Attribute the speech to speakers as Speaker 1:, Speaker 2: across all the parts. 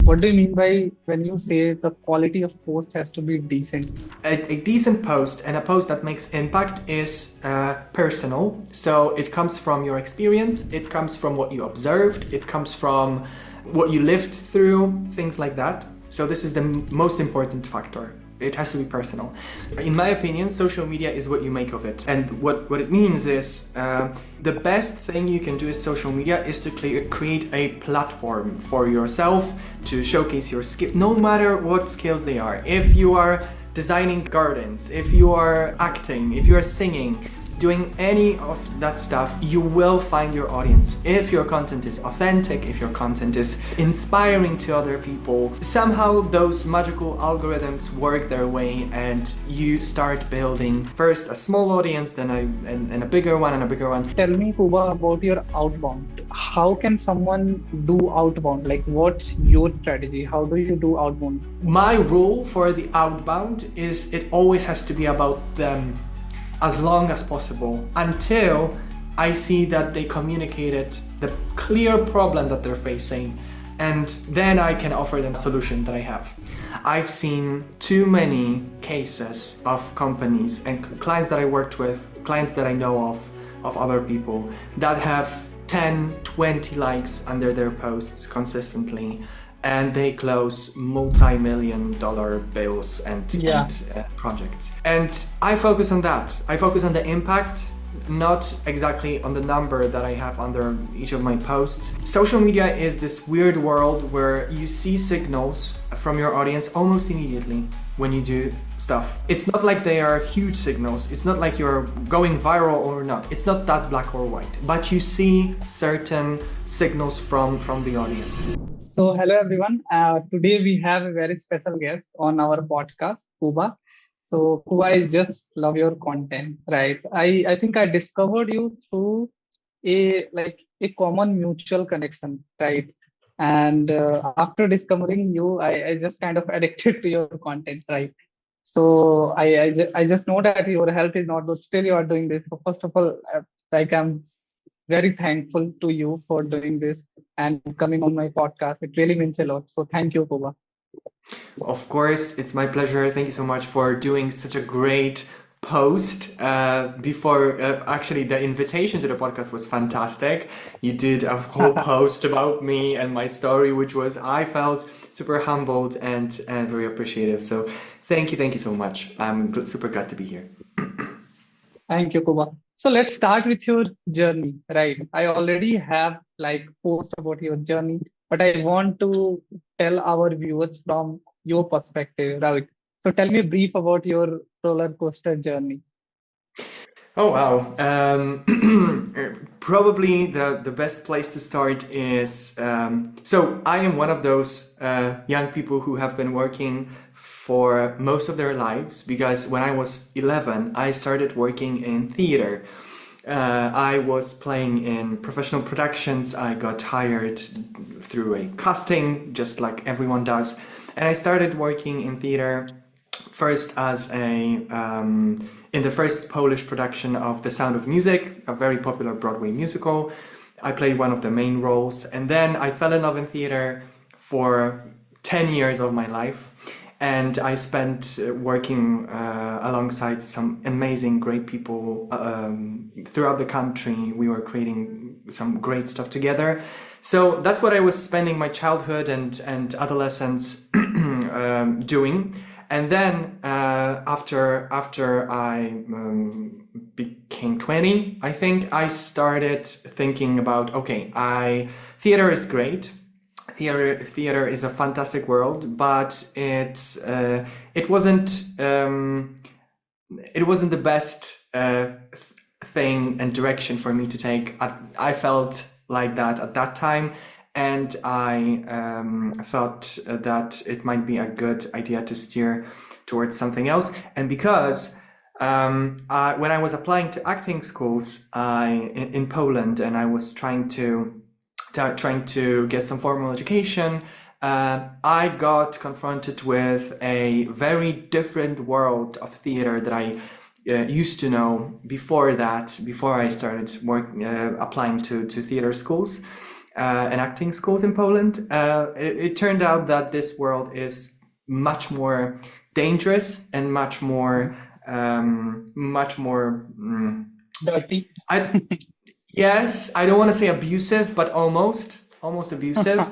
Speaker 1: What do you mean by when you say the quality of post has to be decent?
Speaker 2: A decent post and a post that makes impact is personal. So it comes from your experience, it comes from what you observed, it comes from what you lived through, things like that. So this is the most important factor. It has to be personal. In my opinion, social media is what you make of it. And what it means is the best thing you can do with social media is to create a platform for yourself to showcase your skill, no matter what skills they are. If you are designing gardens, if you are acting, if you are singing, doing any of that stuff, you will find your audience. If your content is authentic, if your content is inspiring to other people, somehow those magical algorithms work their way and you start building first a small audience, then a bigger one and a bigger one.
Speaker 1: Tell me, Kuba, about your outbound. How can someone do outbound? Like, what's your strategy? How do you do outbound?
Speaker 2: My rule for the outbound is it always has to be about them as long as possible until I see that they communicated the clear problem that they're facing, and then I can offer them a solution that I have. I've seen too many cases of companies and clients that I worked with, clients that I know of other people that have 10, 20 likes under their posts consistently, and they close multi-million dollar bills and projects. And I focus on that. I focus on the impact, not exactly on the number that I have under each of my posts. Social media is this weird world where you see signals from your audience almost immediately when you do stuff. It's not like they are huge signals. It's not like you're going viral or not. It's not that black or white, but you see certain signals from the audience.
Speaker 1: So, hello everyone. Today we have a very special guest on our podcast, Kuba. So, Kuba, I just love your content, right? I think I discovered you through a common mutual connection, right? And after discovering you, I just kind of addicted to your content, right? So I just know that your health is not good. Still, you are doing this. So first of all, I'm very thankful to you for doing this and coming on my podcast. It really means a lot. So thank you, Kuba.
Speaker 2: Of course, it's my pleasure. Thank you so much for doing such a great post. Actually, the invitation to the podcast was fantastic. You did a whole post about me and my story, which was, I felt super humbled and very appreciative. So thank you so much. I'm super glad to be here.
Speaker 1: Thank you, Kuba. So let's start with your journey, right? I already have like post about your journey, but I want to tell our viewers from your perspective, right? So tell me brief about your roller coaster journey.
Speaker 2: Oh wow. Probably the best place to start is so I am one of those young people who have been working for most of their lives, because when I was 11 I started working in theater. I was playing in professional productions. I got hired through a casting, just like everyone does, and I started working in theater first as in the first Polish production of The Sound of Music, a very popular Broadway musical. I played one of the main roles, and then I fell in love in theater for 10 years of my life. And I spent working alongside some amazing, great people throughout the country. We were creating some great stuff together. So that's what I was spending my childhood and adolescence doing. And then after I became 20, I think I started thinking about, okay, theater is great. Theater is a fantastic world, but it wasn't the best thing and direction for me to take. I felt like that at that time, and I thought that it might be a good idea to steer towards something else. And because when I was applying to acting schools in Poland, and I was trying to get some formal education, I got confronted with a very different world of theater that I used to know before I started applying to theater schools. and acting schools in Poland. It turned out that this world is much more dangerous and much more,
Speaker 1: Dirty.
Speaker 2: I, yes, I don't want to say abusive, but almost abusive.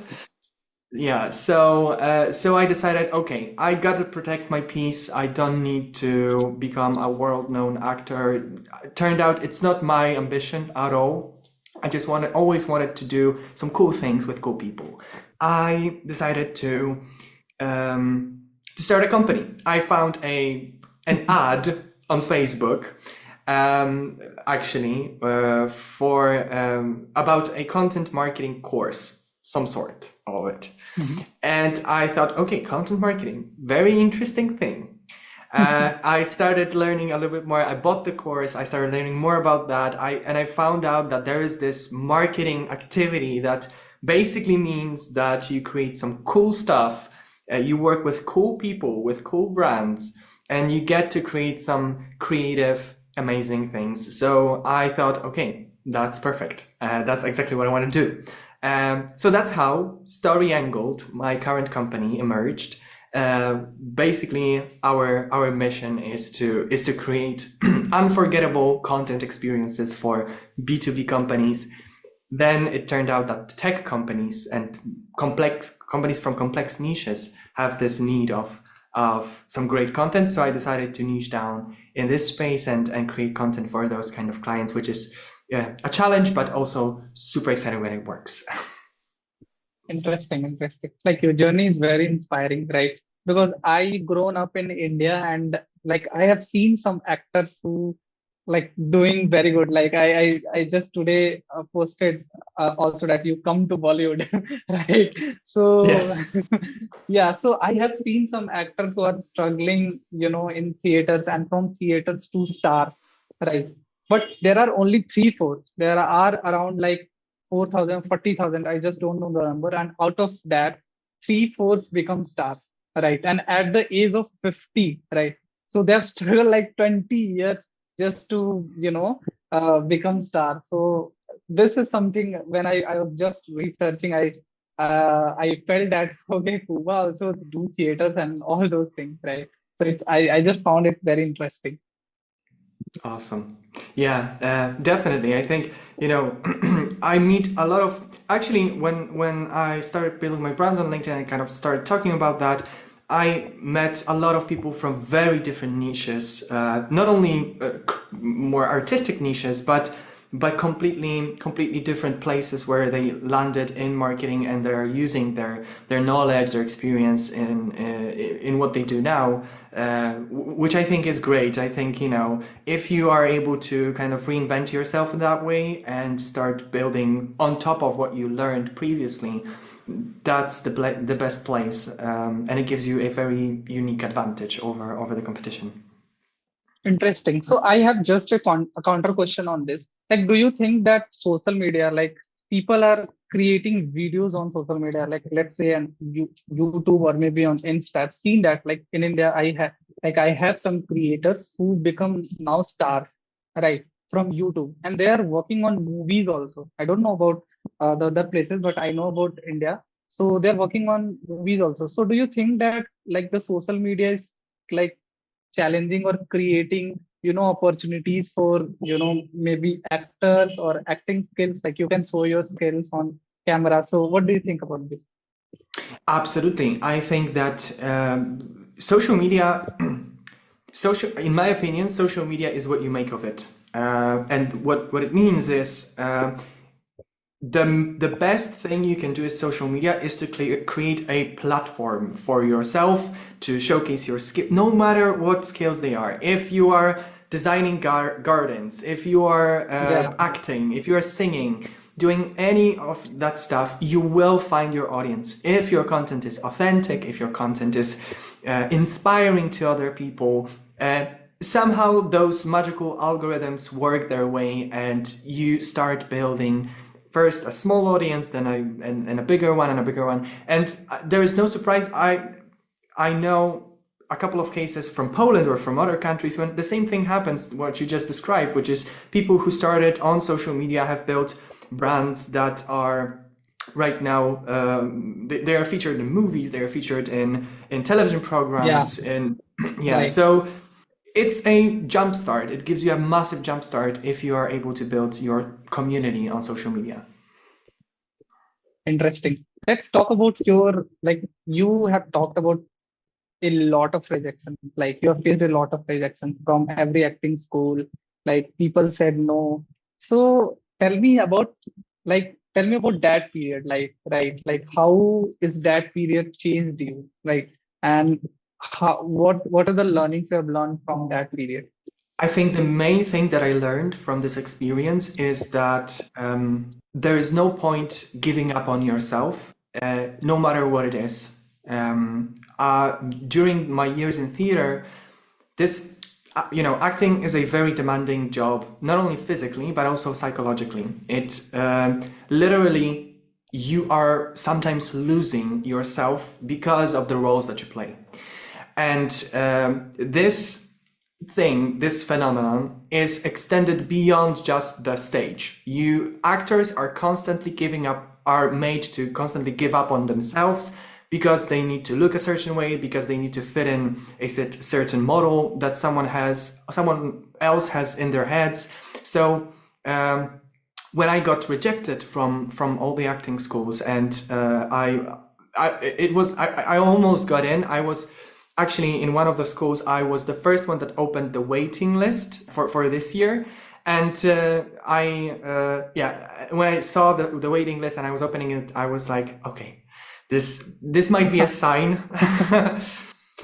Speaker 2: Yeah, so I decided, okay, I gotta protect my peace. I don't need to become a world-known actor. Turned out it's not my ambition at all. I just always wanted to do some cool things with cool people. I decided to start a company. I found an ad on Facebook, actually, for about a content marketing course, some sort of it.
Speaker 1: Mhm.
Speaker 2: And I thought, okay, content marketing, very interesting thing. I started learning a little bit more. I bought the course. I started learning more about that. I found out that there is this marketing activity that basically means that you create some cool stuff. You work with cool people, with cool brands, and you get to create some creative, amazing things. So I thought, okay, that's perfect. That's exactly what I want to do. So that's how Storyangled, my current company, emerged. Basically, our mission is to create unforgettable content experiences for B2B companies. Then it turned out that tech companies and companies from complex niches have this need of some great content. So I decided to niche down in this space and create content for those kind of clients, which is a challenge, but also super exciting when it works.
Speaker 1: Interesting, interesting. Like your journey is very inspiring, right? Because I grown up in India and like I have seen some actors who like doing very good. Like I just today posted also that you come to Bollywood, right? So
Speaker 2: Yes.
Speaker 1: yeah, so I have seen some actors who are struggling, in theaters and from theaters to stars, right? But there are only three, four. There are around like 4,000, 40,000. I just don't know the number. And out of that, three-fourths become stars, right? And at the age of 50, right? So they have struggled like 20 years just to, become stars. So this is something when I was just researching, I felt that, okay, Kuba also do theaters and all those things, right? So I just found it very interesting.
Speaker 2: Awesome. Yeah, definitely. I think, I meet a lot of actually when I started building my brand on LinkedIn and kind of started talking about that, I met a lot of people from very different niches, not only more artistic niches, but completely different places where they landed in marketing and they're using their knowledge, their experience in what they do now, which I think is great. I think, if you are able to kind of reinvent yourself in that way and start building on top of what you learned previously, that's the best place, and it gives you a very unique advantage over the competition.
Speaker 1: Interesting. So I have just a counter question on this. Like, do you think that social media, like people are creating videos on social media, like let's say on YouTube or maybe on Insta? I've seen that. Like in India, I have some creators who become now stars, right, from YouTube, and they are working on movies also. I don't know about the other places, but I know about India. So they're working on movies also. So do you think that like the social media is like challenging or creating opportunities for maybe actors or acting skills, like you can show your skills on camera? So what do you think about this?
Speaker 2: Absolutely. I think that social media, in my opinion, social media is what you make of it. And what it means is the best thing you can do with social media is to create a platform for yourself to showcase your skill, no matter what skills they are. If you are designing gardens, if you are
Speaker 1: Yeah.
Speaker 2: acting, if you are singing, doing any of that stuff, you will find your audience. If your content is authentic, if your content is inspiring to other people, somehow those magical algorithms work their way and you start building first a small audience, then and a bigger one and a bigger one. And there is no surprise. I know a couple of cases from Poland or from other countries when the same thing happens, what you just described, which is people who started on social media have built brands that are right now. They are featured in movies, they are featured in television
Speaker 1: Yeah,
Speaker 2: programs, and yeah,
Speaker 1: right.
Speaker 2: so it's a jump start. It gives you a massive jump start if you are able to build your community on social media.
Speaker 1: Interesting. Let's talk about your, like, you have talked about a lot of rejection. Like, you have faced a lot of rejection from every acting school. Like, people said no. So tell me about that period. Like, right, like how is that period changed you, right? And what are the learnings you have learned from that period?
Speaker 2: I think the main thing that I learned from this experience is that there is no point giving up on yourself, no matter what it is. During my years in theater, this, acting is a very demanding job, not only physically but also psychologically. It literally, you are sometimes losing yourself because of the roles that you play, and this phenomenon is extended beyond just the stage. You actors are constantly giving up, are made to constantly give up on themselves because they need to look a certain way, because they need to fit in a certain model that someone else has in their heads. So when I got rejected from all the acting schools, and I almost got in. I was actually in one of the schools. I was the first one that opened the waiting list for this year, and when I saw the waiting list and I was opening it, I was like, okay, this might be a sign.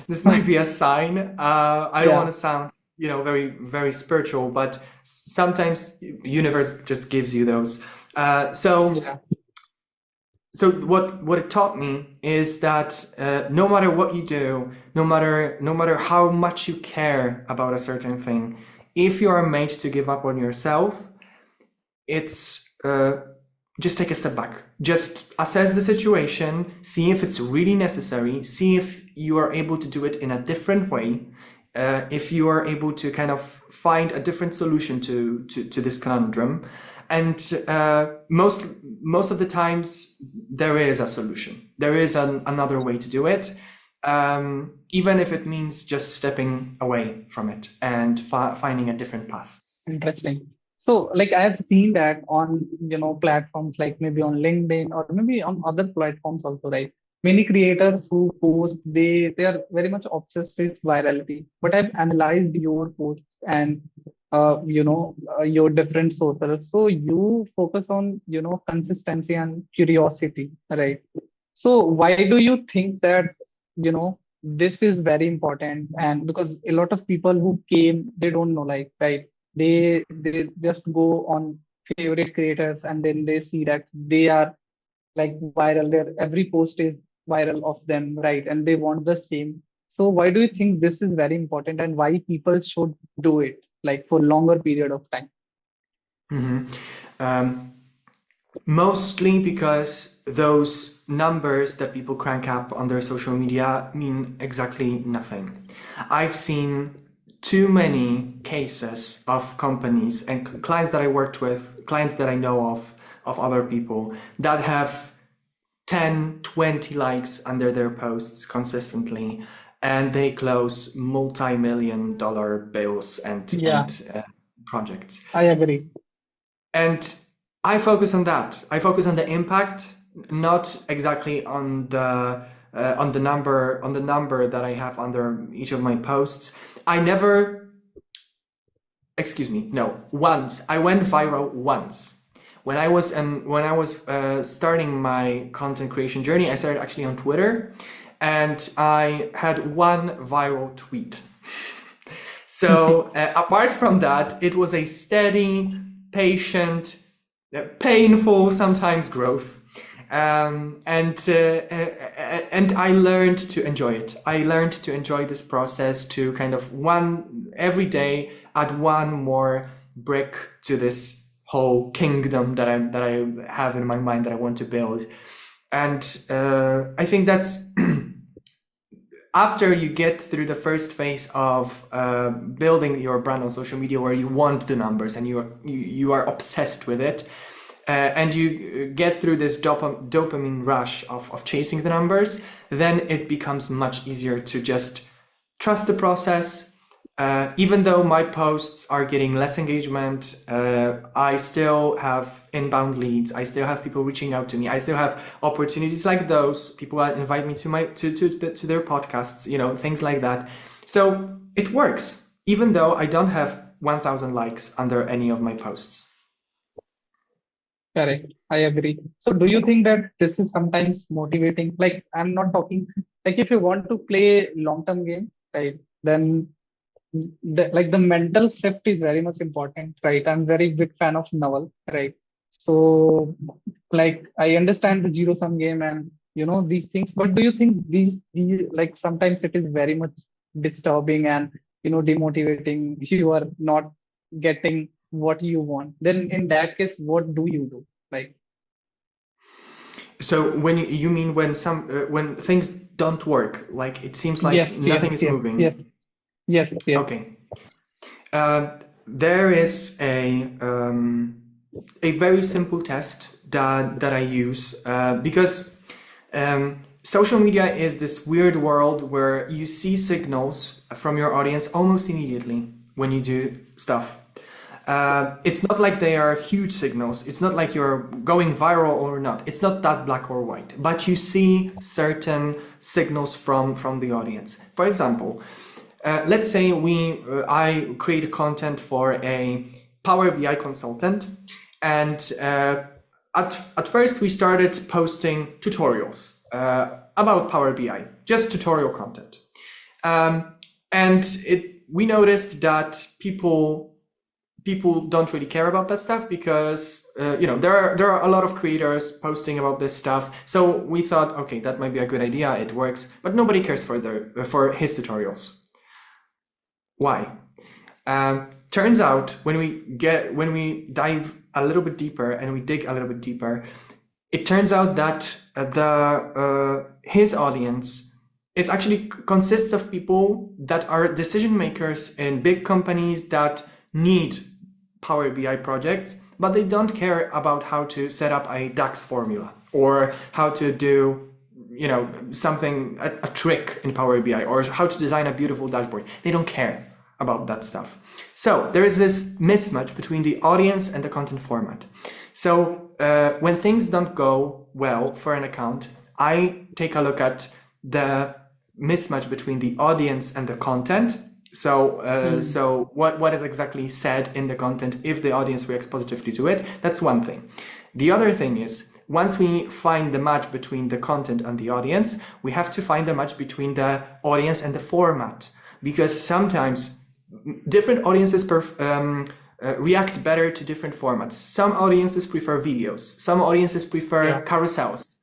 Speaker 2: This might be a sign. I don't want
Speaker 1: Yeah,
Speaker 2: to sound, very, very spiritual, but sometimes universe just gives you those. So
Speaker 1: yeah,
Speaker 2: so what it taught me is that no matter what you do, no matter how much you care about a certain thing, if you are made to give up on yourself, it's just take a step back. Just assess the situation, see if it's really necessary, see if you are able to do it in a different way, if you are able to kind of find a different solution to this conundrum. And most of the times there is a solution. There is another way to do it, even if it means just stepping away from it and finding a different path.
Speaker 1: interesting. So, like, I have seen that on, platforms like maybe on LinkedIn or maybe on other platforms also, right? Many creators who post, they are very much obsessed with virality. But I've analyzed your posts and your different sources. So you focus on, consistency and curiosity, right? So why do you think that, this is very important? And because a lot of people who came, they don't know, like, right? They just go on favorite creators and then they see that they are like viral. Their every post is viral of them, right? And they want the same. So why do you think this is very important and why people should do it like for longer period of time?
Speaker 2: Mhm. Um, Mostly because those numbers that people crank up on their social media mean exactly nothing. I've seen too many cases of companies and clients that I worked with, clients that I know of other people that have 10, 20 likes under their posts consistently, and they close multi-million dollar bills
Speaker 1: Yeah,
Speaker 2: and projects.
Speaker 1: I agree.
Speaker 2: And I focus on that. I focus on the impact, not exactly on the number that I have under each of my posts. I never, excuse me, no, once I went viral once. When I was starting my content creation journey, I started actually on Twitter, and I had one viral tweet. So apart from that, it was a steady, patient, painful sometimes growth, and I learned to enjoy it. I learned to enjoy this process, to kind of every day add one more brick to this whole kingdom that I have in my mind that I want to build. And I think that's after you get through the first phase of building your brand on social media, where you want the numbers and you are obsessed with it, and you get through this dopamine rush of chasing the numbers, then it becomes much easier to just trust the process. Even though my posts are getting less engagement, I still have inbound leads. I still have people reaching out to me. I still have opportunities like those. People invite me to their podcasts, things like that. So it works, even though I don't have 1,000 likes under any of my posts.
Speaker 1: Correct. I agree. So do you think that this is sometimes motivating? Like I'm not talking like if you want to play long-term game, right? Then the mental shift is very much important, right? I'm very big fan of novel, right? So like I understand the zero sum game and these things, but do you think these like sometimes it is very much disturbing and demotivating? You are not getting what you want. Then in that case, what do you do? Like
Speaker 2: So when you mean when things don't work, like it seems like
Speaker 1: yes,
Speaker 2: nothing
Speaker 1: yes,
Speaker 2: is
Speaker 1: yes, yes,
Speaker 2: moving.
Speaker 1: yes, yes.
Speaker 2: Okay. There is a very simple test that I use because social media is this weird world where you see signals from your audience almost immediately when you do stuff. It's not like they are huge signals. It's not like you're going viral or not. It's not that black or white. But you see certain signals from the audience. For example, let's say I create content for a Power BI consultant, and at first we started posting tutorials about Power BI, just tutorial content, and we noticed that people don't really care about that stuff because there are a lot of creators posting about this stuff. So we thought, okay, that might be a good idea. It works, but nobody cares for his tutorials. Why? Turns out when we dive a little bit deeper and we dig a little bit deeper, it turns out that his audience is actually consists of people that are decision makers in big companies that need Power BI projects, but they don't care about how to set up a DAX formula or how to do something, a trick in Power BI, or how to design a beautiful dashboard. They don't care about that stuff. So there is this mismatch between the audience and the content format. So when things don't go well for an account, I take a look at the mismatch between the audience and the content. So what is exactly said in the content if the audience reacts positively to it? That's one thing. The other thing is, once we find the match between the content and the audience, we have to find a match between the audience and the format, because sometimes different audiences react better to different formats. Some audiences prefer videos. Some audiences prefer carousels,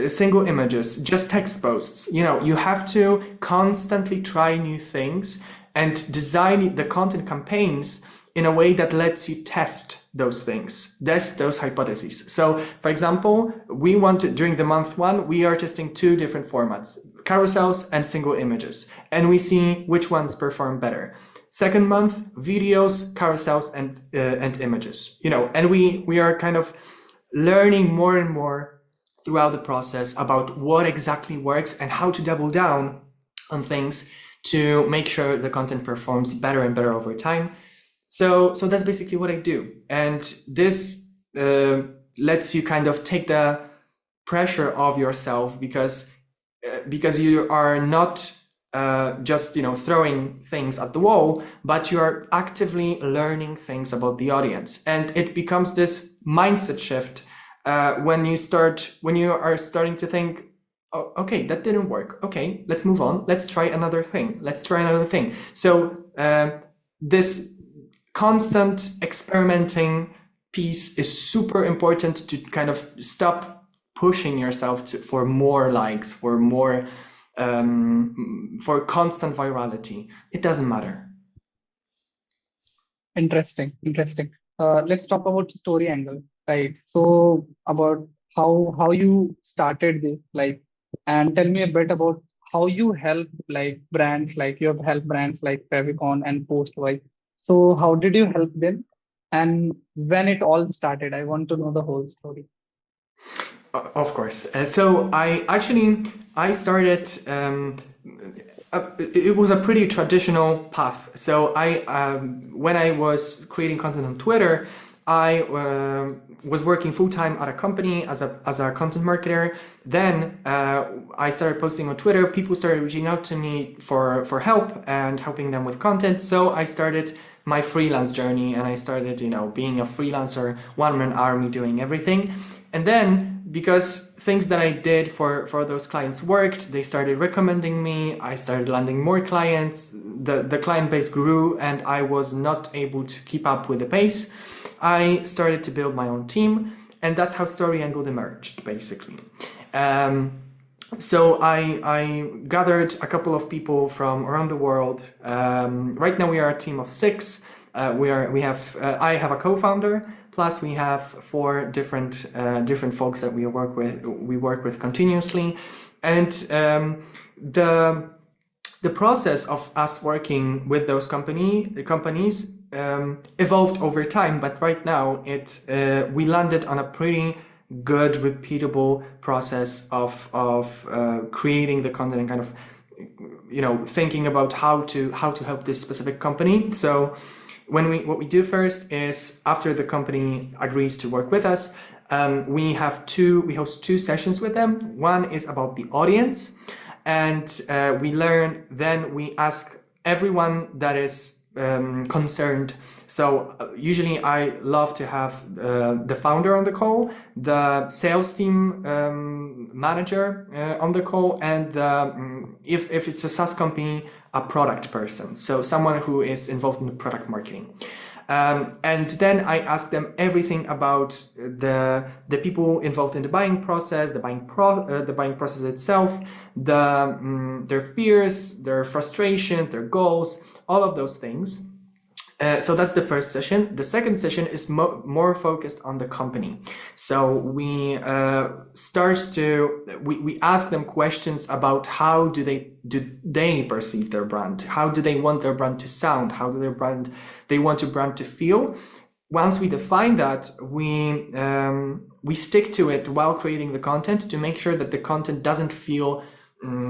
Speaker 2: single images, just text posts. You have to constantly try new things and design the content campaigns in a way that lets you test those things, test those hypotheses. So, for example, during the month one, we are testing two different formats, carousels and single images, and we see which ones perform better. Second month, videos, carousels, and images. And we are kind of learning more and more throughout the process about what exactly works and how to double down on things to make sure the content performs better and better over time. So that's basically what I do. And this lets you kind of take the pressure off yourself because you are not just throwing things at the wall, but you are actively learning things about the audience. And it becomes this mindset shift when you are starting to think, oh, okay, that didn't work. Okay, let's move on. Let's try another thing. So this constant experimenting piece is super important to kind of stop pushing yourself for more likes, for more, for constant virality. It doesn't matter.
Speaker 1: Interesting. Let's talk about Storyangled, right? So about how you started this, like, and tell me a bit about how you help like brands, like you have helped brands like Favikon and Postwise. So how did you help them? and when it all started. I want to know the whole story.
Speaker 2: Of course. So I started. It was a pretty traditional path. So when I was creating content on Twitter, I was working full time at a company as a content marketer. Then I started posting on Twitter. People started reaching out to me for help and helping them with content. So I started my freelance journey, and I started, being a freelancer, one man army, doing everything. And then, because things that I did for those clients worked, they started recommending me. I started landing more clients. The client base grew, and I was not able to keep up with the pace. I started to build my own team, and that's how Storyangled emerged, basically. So I gathered a couple of people from around the world. Right now we are a team of 6. I have a co-founder. Plus, we have 4 different folks that we work with continuously, and the process of us working with those companies evolved over time. But right now, we landed on a pretty good, repeatable process of creating the content and kind of thinking about how to help this specific company. So what we do first is, after the company agrees to work with us, we host 2 sessions with them. One is about the audience, and we ask everyone that is concerned. So usually I love to have the founder on the call, the sales team manager on the call, and if it's a SaaS company, a product person, so someone who is involved in product marketing. And then I ask them everything about the people involved in the buying process, the buying process itself, their fears, their frustrations, their goals, all of those things. So that's the first session. The second session is more focused on the company. So we ask them questions about how do they perceive their brand? How do they want their brand to sound? How do they want their brand to feel? Once we define that, we stick to it while creating the content to make sure that the content doesn't feel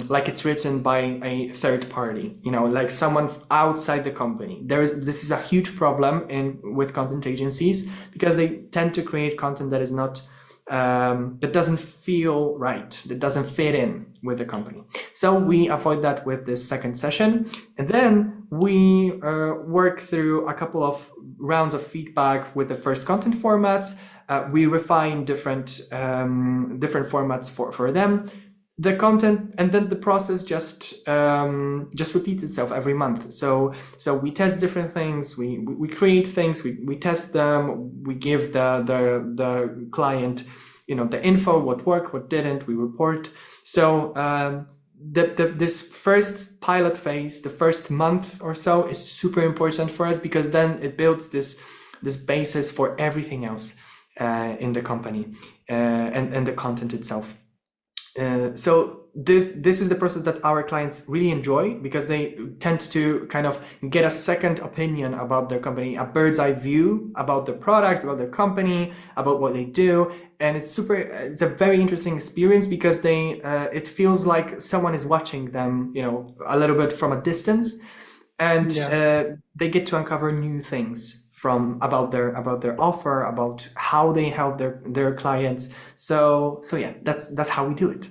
Speaker 2: like it's written by a third party, like someone outside the company. This is a huge problem with content agencies, because they tend to create content that is not that doesn't feel right, that doesn't fit in with the company. So we avoid that with this second session, and then we work through a couple of rounds of feedback with the first content formats. We refine different formats for them. The content, and then the process just repeats itself every month. So we test different things, we create things, we test them, we give the client the info, what worked, what didn't, we report. So this first pilot phase, the first month or so, is super important for us, because then it builds this basis for everything else in the company and the content itself. So this is the process that our clients really enjoy, because they tend to kind of get a second opinion about their company, a bird's eye view about the product, about their company, about what they do. And it's a very interesting experience, because it feels like someone is watching them, a little bit from a distance, and they get to uncover new things about their offer, about how they help their clients. So yeah, that's how we do it.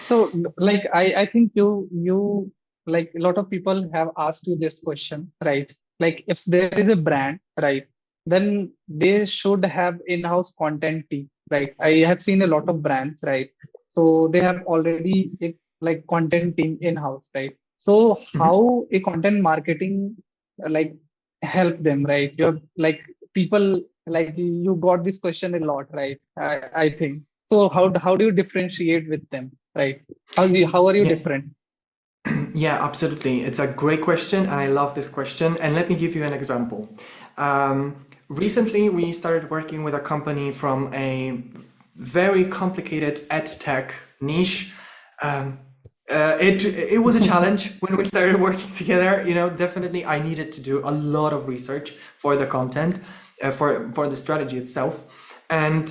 Speaker 1: So, like, I think you like, a lot of people have asked you this question, right? Like, if there is a brand, right, then they should have in-house content team, right? I have seen a lot of brands, right? So they have already like content team in-house, right? So how a content marketing like help them, right? You're like, people like, you got this question a lot, right? I think. So how do you differentiate with them, right? How are you
Speaker 2: Yeah.
Speaker 1: different?
Speaker 2: Yeah, absolutely. It's a great question, and I love this question. And let me give you an example. Recently, we started working with a company from a very complicated ed tech niche. It was a challenge when we started working together. Definitely I needed to do a lot of research for the content, for the strategy itself, and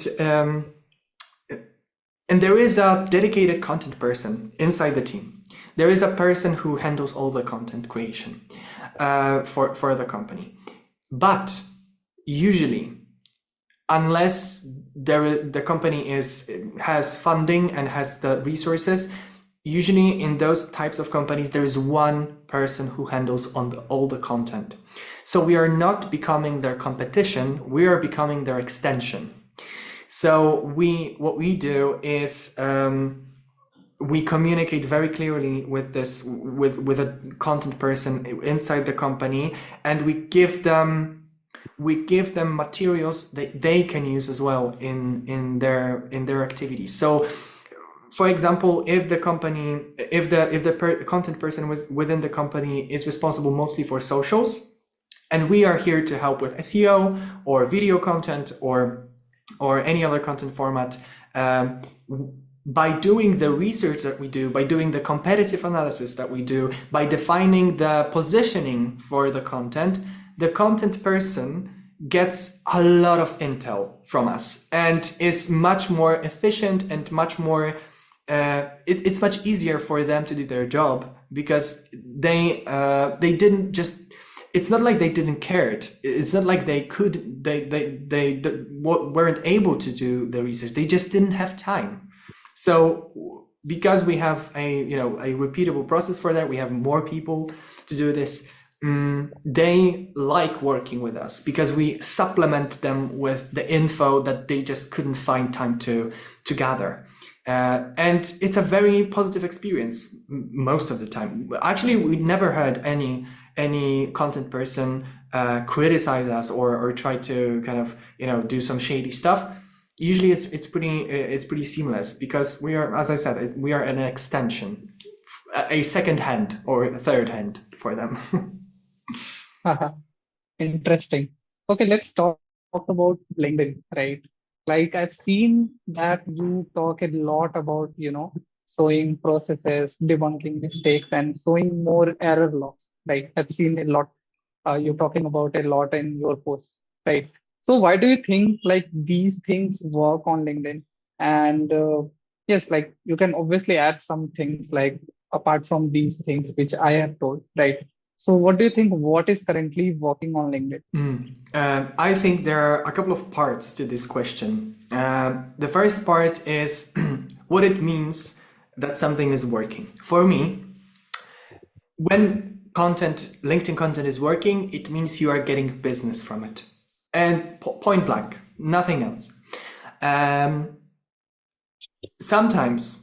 Speaker 2: there is a dedicated content person inside the team. There is a person who handles all the content creation for the company, but usually, unless the company has funding and has the resources, usually in those types of companies, there is one person who handles all the content. So we are not becoming their competition, we are becoming their extension. So what we do is we communicate very clearly with a content person inside the company, and we give them materials that they can use as well in their activities. So, for example, if the content person within the company is responsible mostly for socials, and we are here to help with SEO or video content or any other content format, by doing the research that we do, by doing the competitive analysis that we do, by defining the positioning for the content person gets a lot of intel from us and is much more efficient and much more it's much easier for them to do their job, because they didn't just, it's not like they didn't care it's not like they weren't able to do the research, they just didn't have time. So because we have a repeatable process for that, we have more people to do this. They like working with us because we supplement them with the info that they just couldn't find time to gather. And it's a very positive experience most of the time. Actually, we never had any content person criticize us or try to kind of do some shady stuff. Usually it's pretty seamless, because we are, as I said, we are an extension, a second hand or a third hand for them.
Speaker 1: Interesting. Okay, let's talk about LinkedIn, right? Like I've seen that you talk a lot about, showing processes, debunking mistakes, and showing more error logs, right? I've seen a lot, you talking about a lot in your posts, right? So why do you think like these things work on LinkedIn? And yes, like you can obviously add some things like apart from these things which I have told, right? So what do you think? What is currently working on LinkedIn?
Speaker 2: I think there are a couple of parts to this question. The first part is what it means that something is working. For me, when LinkedIn content is working, it means you are getting business from it. And point blank, nothing else. Sometimes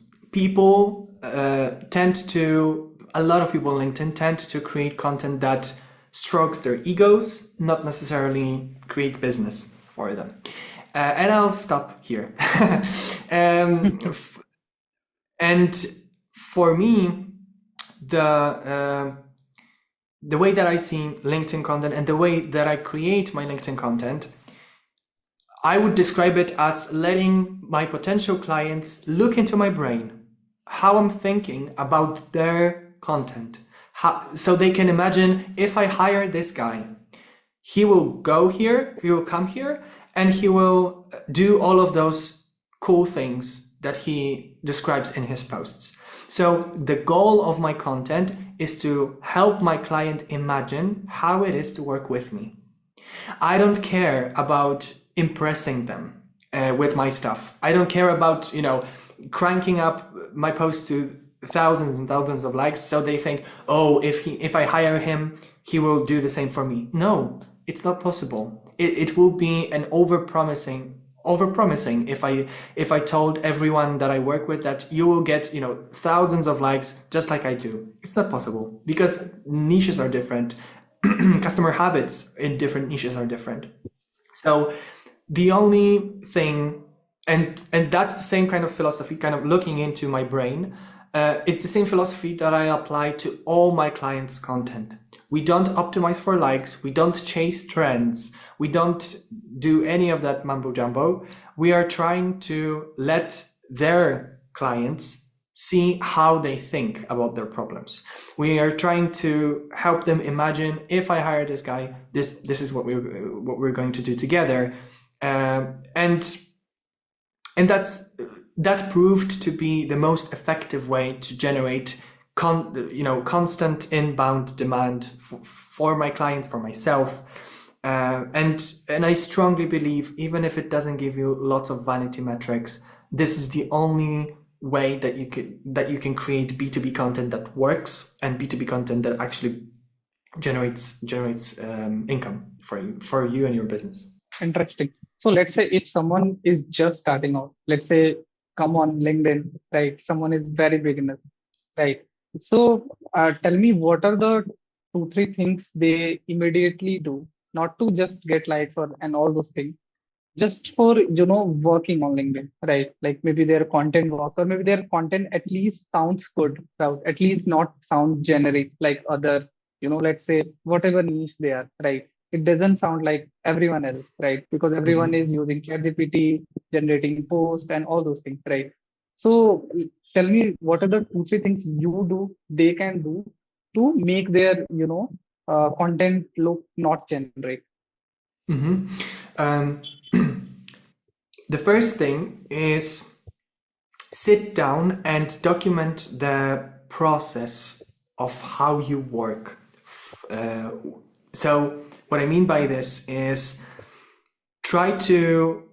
Speaker 2: a lot of people on LinkedIn tend to create content that strokes their egos, not necessarily create business for them. And I'll stop here. And for me, the way that I see LinkedIn content and the way that I create my LinkedIn content, I would describe it as letting my potential clients look into my brain, how I'm thinking about their content, so they can imagine, if I hire this guy, he will go here, he will come here, and he will do all of those cool things that he describes in his posts. So the goal of my content is to help my client imagine how it is to work with me. I don't care about impressing them with my stuff. I don't care about, cranking up my post to thousands and thousands of likes so they think, oh, if I hire him, he will do the same for me. No, it's not possible. It will be an overpromising if I told everyone that I work with that you will get thousands of likes just like I do. It's not possible, because niches are different. Customer habits in different niches are different. So the only thing, and that's the same kind of philosophy, kind of looking into my brain, it's the same philosophy that I apply to all my clients' content. We don't optimize for likes, we don't chase trends, we don't do any of that mumbo jumbo. We are trying to let their clients see how they think about their problems. We are trying to help them imagine, if I hire this guy, this is what we're going to do together, and that proved to be the most effective way to generate constant inbound demand for my clients, for myself. And I strongly believe, even if it doesn't give you lots of vanity metrics, this is the only way that you can create B2B content that works, and B2B content that actually generates income for you and your business.
Speaker 1: Interesting. So let's say if someone is just starting out, let's say come on LinkedIn, right? Someone is very beginner, right? So tell me, what are the two, three things they immediately do, not to just get likes or and all those things, just for working on LinkedIn, right? Like maybe their content works, or maybe their content at least sounds good, right? At least not sound generic like other, let's say whatever niche they are, right? It doesn't sound like everyone else, right? Because everyone is using ChatGPT, generating posts and all those things, right? So tell me, what are the two, three things you do, they can do to make their, content look not generic?
Speaker 2: Mm-hmm. The first thing is sit down and document the process of how you work. So what I mean by this is try to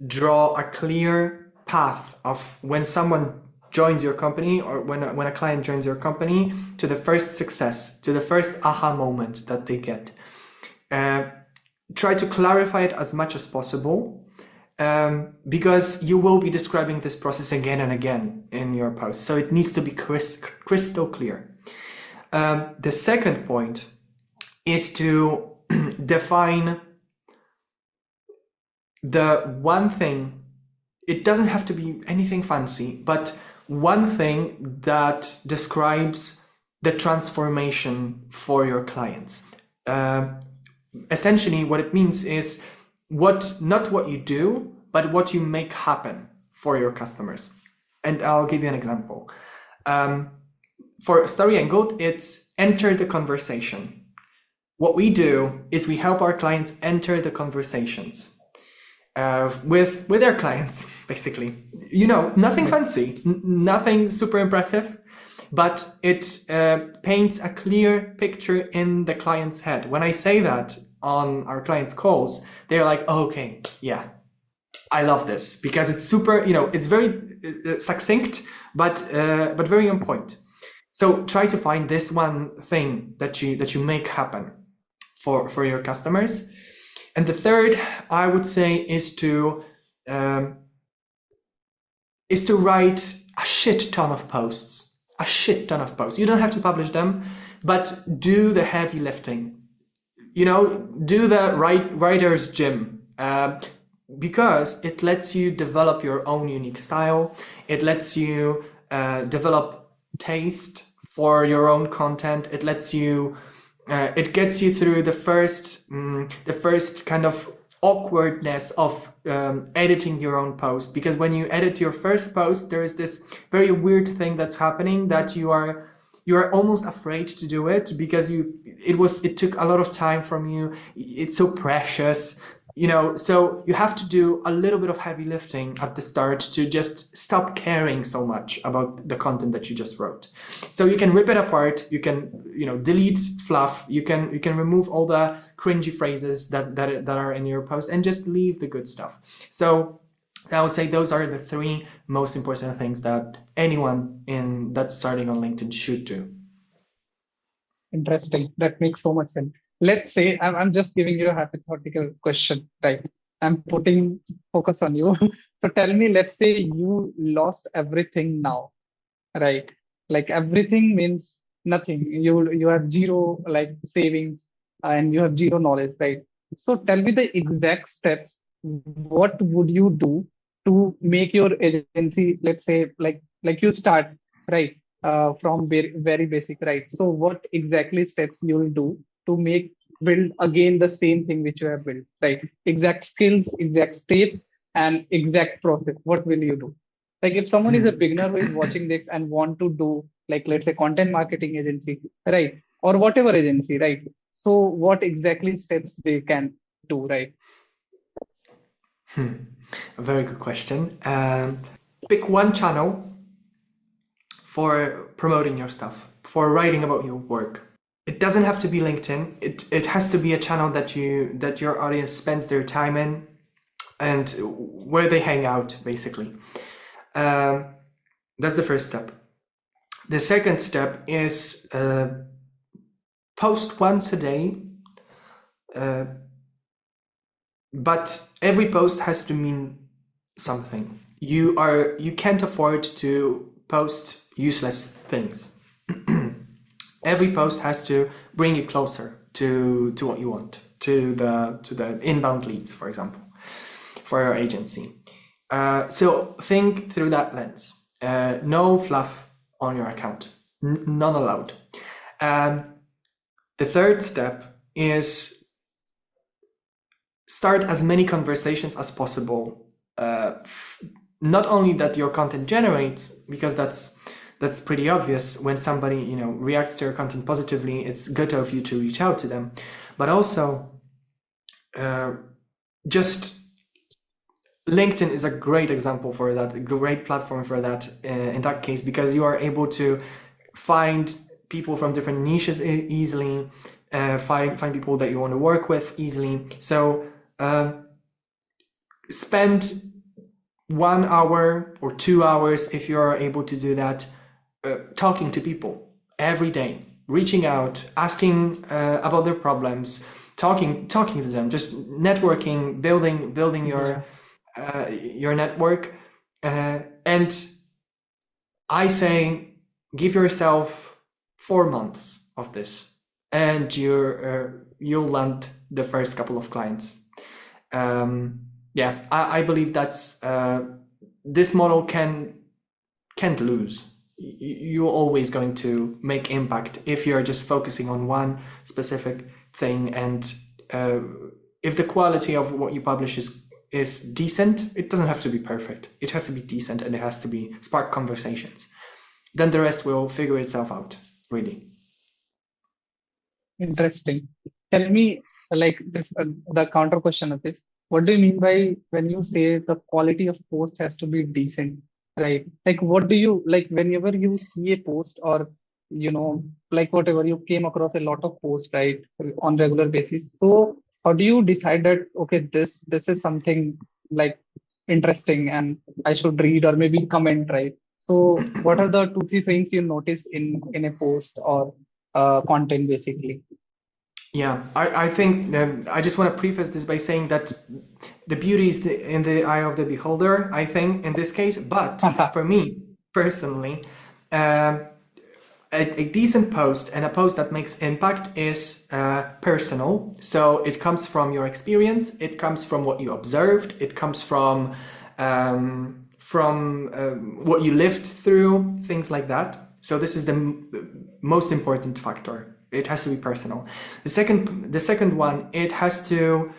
Speaker 2: draw a clear path of when someone joins your company, or when a client joins your company, to the first success, to the first aha moment that they get. Try to clarify it as much as possible, because you will be describing this process again and again in your post. So it needs to be crystal clear. The second point is to define the one thing. It doesn't have to be anything fancy, but one thing that describes the transformation for your clients. Essentially, what it means is not what you do, but what you make happen for your customers. And I'll give you an example. For Storyangled, it's enter the conversation. What we do is we help our clients enter the conversations with their clients, basically. Nothing fancy, nothing super impressive, but it paints a clear picture in the client's head. When I say that on our clients' calls, they're like, oh, okay, yeah, I love this, because it's super, it's very succinct, but very on point. So try to find this one thing that you make happen for your customers. And the third, I would say, is to write a shit ton of posts. A shit ton of posts. You don't have to publish them, but do the heavy lifting. Do the writer's gym, because it lets you develop your own unique style. It lets you develop taste for your own content. It lets you, it gets you through the first kind of awkwardness of editing your own post, because when you edit your first post, there is this very weird thing that's happening, that you are almost afraid to do it, because it took a lot of time from you. It's so precious, so you have to do a little bit of heavy lifting at the start to just stop caring so much about the content that you just wrote. So you can rip it apart, you can delete fluff, you can remove all the cringy phrases that are in your post, and just leave the good stuff. So I would say those are the three most important things that anyone that's starting on LinkedIn should do.
Speaker 1: Interesting. That makes so much sense. Let's say I'm just giving you a hypothetical question, right? I'm putting focus on you. So tell me, let's say you lost everything now, right? Like everything means nothing. You have zero like savings, and you have zero knowledge, right? So tell me the exact steps. What would you do to make your agency, let's say, like you start, right? From very, very basic, right? So what exactly steps you will do to build again the same thing which you have built, right? Exact skills, exact steps, and exact process. What will you do? Like if someone is a
Speaker 2: Hmm.
Speaker 1: beginner who is watching this and want to do, like, let's say content marketing agency, right? Or whatever agency, right? So what exactly steps they can do, right?
Speaker 2: Hmm. A very good question. Pick one channel for promoting your stuff, for writing about your work. It doesn't have to be LinkedIn. It has to be a channel that your audience spends their time in and where they hang out, basically. Um, that's the first step. The second step is post once a day, uh, but every post has to mean something. You can't afford to post useless things. Every post has to bring you closer to what you want, to the inbound leads, for example, for your agency. So think through that lens. No fluff on your account, none allowed. Um, the third step is start as many conversations as possible. Not only that your content generates, because that's pretty obvious. When somebody reacts to your content positively, it's good of you to reach out to them, but also just LinkedIn is a great example for that, a great platform for that in that case, because you are able to find people from different niches easily, find people that you want to work with easily. So spend 1 hour or 2 hours, if you're able to do that, talking to people every day, reaching out, asking about their problems, talking to them, just networking, building
Speaker 1: Yeah,
Speaker 2: your network. And I say, give yourself 4 months of this, and you'll land the first couple of clients. Yeah, I believe that's this model can't lose. You're always going to make impact if you're just focusing on one specific thing, and if the quality of what you publish is decent, it doesn't have to be perfect. It has to be decent, and it has to be spark conversations. Then the rest will figure itself out, really.
Speaker 1: interesting. Tell me, like this, the counter question of this. What do you mean by when you say the quality of post has to be decent, right? Like, what do you like whenever you see a post or like whatever you came across a lot of posts, right, on regular basis. So how do you decide that okay, this is something like interesting and I should read or maybe comment, right? So what are the two, three things you notice in a post or content basically?
Speaker 2: Yeah, I think I just want to preface this by saying that the beauty is in the eye of the beholder, I think, in this case. But for me personally, um, a decent post and a post that makes impact is personal. So it comes from your experience, it comes from what you observed, it comes from what you lived through, things like that. So this is the most important factor. It has to be personal. The second one, it has to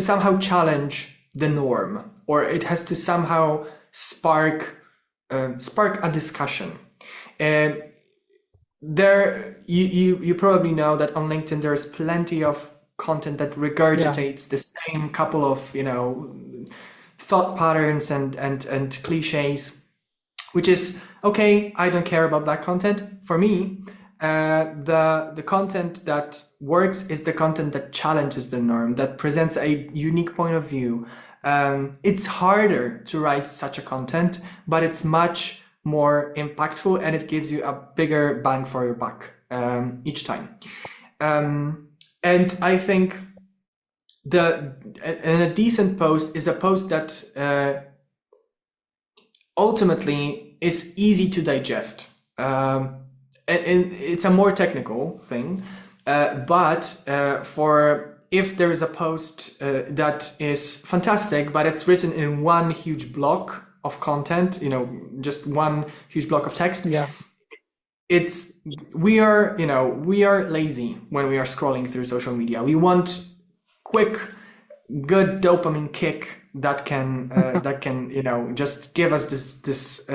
Speaker 2: somehow challenge the norm, or it has to somehow spark a discussion. And you probably know that on LinkedIn there's plenty of content that
Speaker 1: Yeah,
Speaker 2: regurgitates the same couple of thought patterns and cliches, which is okay. I don't care about that content. For me, the content that works is the content that challenges the norm, that presents a unique point of view. It's harder to write such a content, but it's much more impactful, and it gives you a bigger bang for your buck each time. And I think a decent post is a post that ultimately is easy to digest. And it's a more technical thing, but for if there is a post that is fantastic, but it's written in one huge block of content, just one huge block of text,
Speaker 1: yeah,
Speaker 2: it's we are lazy when we are scrolling through social media. We want quick good dopamine kick that can just give us this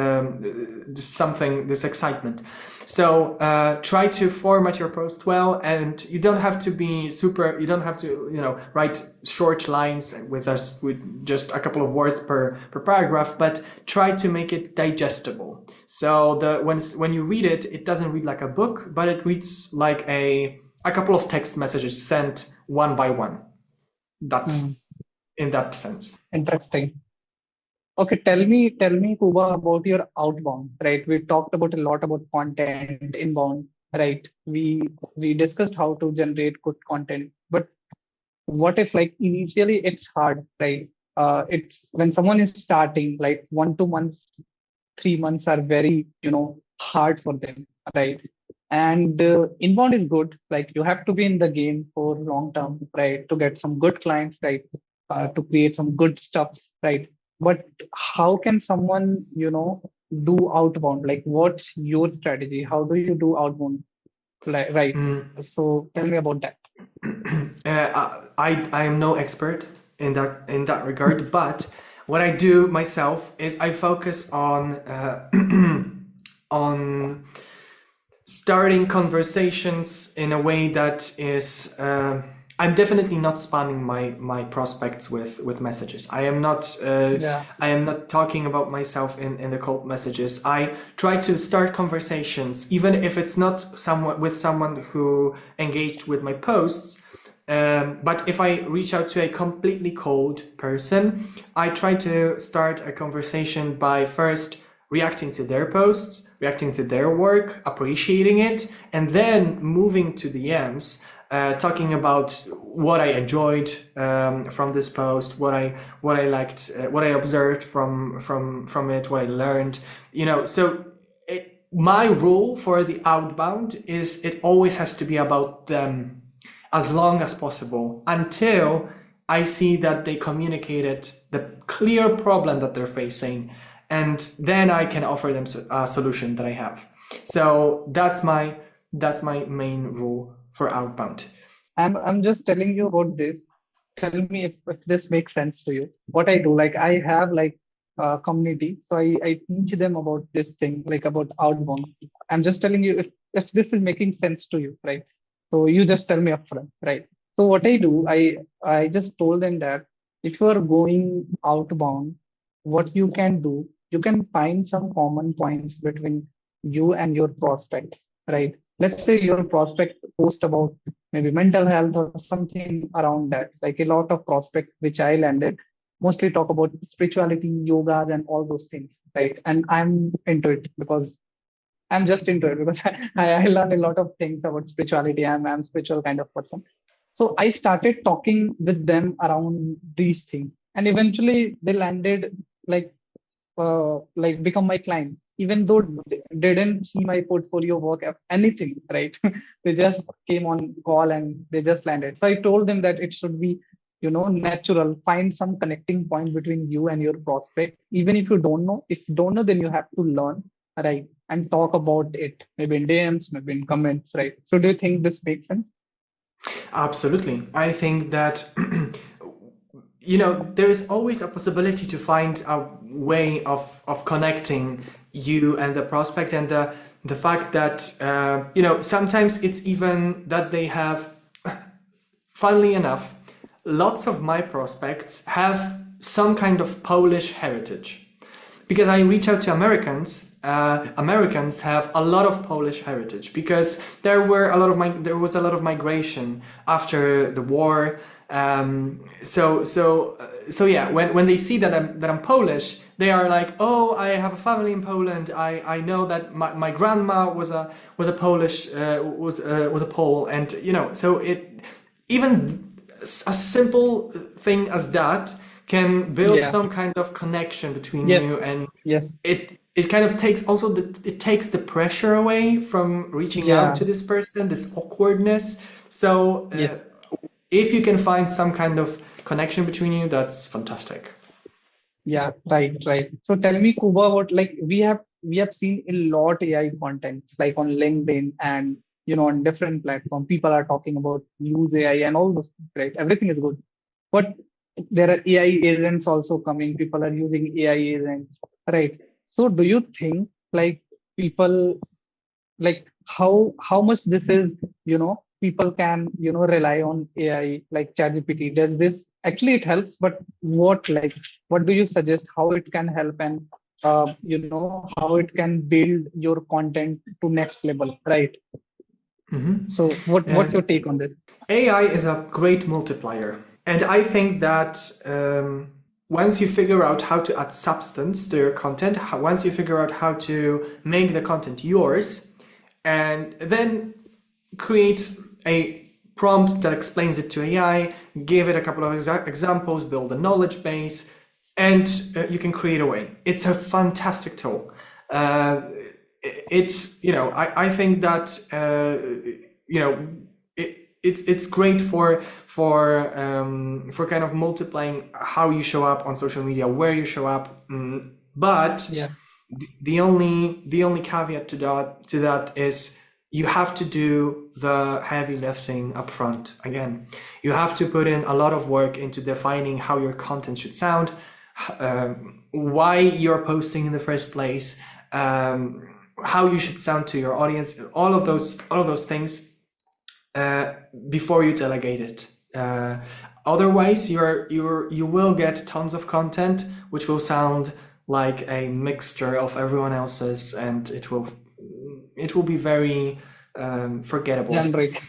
Speaker 2: something, this excitement. So try to format your post well, and you don't have to be super, you don't have to write short lines with just a couple of words per paragraph, but try to make it digestible. So when you read it, it doesn't read like a book, but it reads like a couple of text messages sent one by one. That
Speaker 1: Hmm.
Speaker 2: in that sense.
Speaker 1: Interesting. Okay, tell me, Kuba, about your outbound, right? We talked about a lot about content, inbound, right? We discussed how to generate good content, but what if like initially it's hard, right? It's when someone is starting, like 1 2 months, 3 months are very, hard for them, right? And inbound is good, like you have to be in the game for long term, right? To get some good clients, right? To create some good stuffs, right? But how can someone, do outbound? Like, what's your strategy? How do you do outbound? Like, right.
Speaker 2: Mm.
Speaker 1: So tell me about that.
Speaker 2: I am no expert in that regard, but what I do myself is I focus on on starting conversations in a way that is I'm definitely not spamming my prospects with messages.
Speaker 1: Yeah.
Speaker 2: I am not talking about myself in the cold messages. I try to start conversations even if it's not someone with someone who engaged with my posts. But if I reach out to a completely cold person, I try to start a conversation by first reacting to their posts, reacting to their work, appreciating it, and then moving to the M's, talking about what I enjoyed from this post, what I liked, what I observed from it, what I learned. So my rule for the outbound is it always has to be about them as long as possible until I see that they communicated the clear problem that they're facing, and then I can offer them a solution that I have. So that's my main rule for outbound.
Speaker 1: I'm just telling you about this. Tell me if this makes sense to you. What I do, like I have like a community, so I teach them about this thing, like about outbound. I'm just telling you if this is making sense to you, right? So you just tell me upfront, right? So what I do, I just told them that if you are going outbound, what you can do, you can find some common points between you and your prospects, right? Let's say your prospect post about maybe mental health or something around that. Like a lot of prospects which I landed mostly talk about spirituality, yoga, and all those things, right? And I'm into it because I'm just into it because I learned a lot of things about spirituality. I'm a spiritual kind of person. So I started talking with them around these things, and eventually they landed like become my client, even though they didn't see my portfolio work anything, right? They just came on call and they just landed. So I told them that it should be, natural. Find some connecting point between you and your prospect, even if you don't know. If you don't know, then you have to learn, right? And talk about it, maybe in DMs, maybe in comments, right? So do you think this makes sense?
Speaker 2: Absolutely. I think that there is always a possibility to find a way of connecting you and the prospect, and the fact that sometimes it's even that they have, funnily enough, lots of my prospects have some kind of Polish heritage because I reach out to Americans. Americans have a lot of Polish heritage because there was a lot of migration after the war. So yeah, when they see that I'm Polish, they are like, oh, I have a family in Poland. I know that my grandma was a Polish was a Pole, and so it even a simple thing as that can build
Speaker 1: Yeah.
Speaker 2: some kind of connection between you,
Speaker 1: Yes.
Speaker 2: and
Speaker 1: Yes.
Speaker 2: it kind of takes also it takes the pressure away from reaching out
Speaker 1: Yeah.
Speaker 2: to this person, this awkwardness. So
Speaker 1: Yes.
Speaker 2: if you can find some kind of connection between you, that's fantastic.
Speaker 1: Yeah, right, right. So tell me, Kuba, what like we have seen a lot AI contents like on LinkedIn and on different platforms. People are talking about use AI and all those things, right? Everything is good. But there are AI agents also coming. People are using AI agents, right? So do you think like people like how much this is, people can, rely on AI like ChatGPT? Does this actually it helps, but what do you suggest how it can help, and how it can build your content to next level, right?
Speaker 2: Mhm.
Speaker 1: So what's your
Speaker 2: And
Speaker 1: take on this?
Speaker 2: AI is a great multiplier. And I think that once you figure out how to add substance to your content, once you figure out how to make the content yours, and then create a prompt that explains it to AI, give it a couple of examples, build a knowledge base, and you can create a way. It's a fantastic tool. Uh, it's, I think that, it's great for kind of multiplying how you show up on social media, where you show up. But
Speaker 1: Yeah.
Speaker 2: the only caveat to that is you have to do the heavy lifting up front. Again, you have to put in a lot of work into defining how your content should sound, why you're posting in the first place, how you should sound to your audience, all of those things before you delegate it. Otherwise, you will get tons of content which will sound like a mixture of everyone else's, and it will be very forgettable.
Speaker 1: Generic.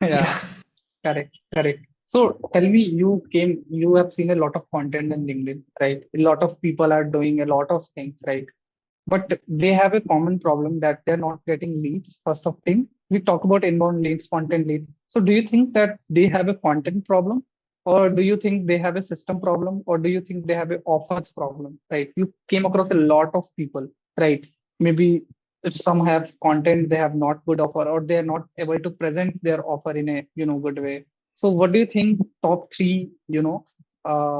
Speaker 1: Yeah.
Speaker 2: Yeah.
Speaker 1: Correct, correct. So tell me, you have seen a lot of content in LinkedIn, right? A lot of people are doing a lot of things, right? But they have a common problem that they're not getting leads. First of thing, we talk about inbound leads, content lead. So do you think that they have a content problem, or do you think they have a system problem, or do you think they have a offers problem, right? You came across a lot of people, right? Maybe if some have content, they have not good offer, or they are not able to present their offer in a good way. So what do you think top three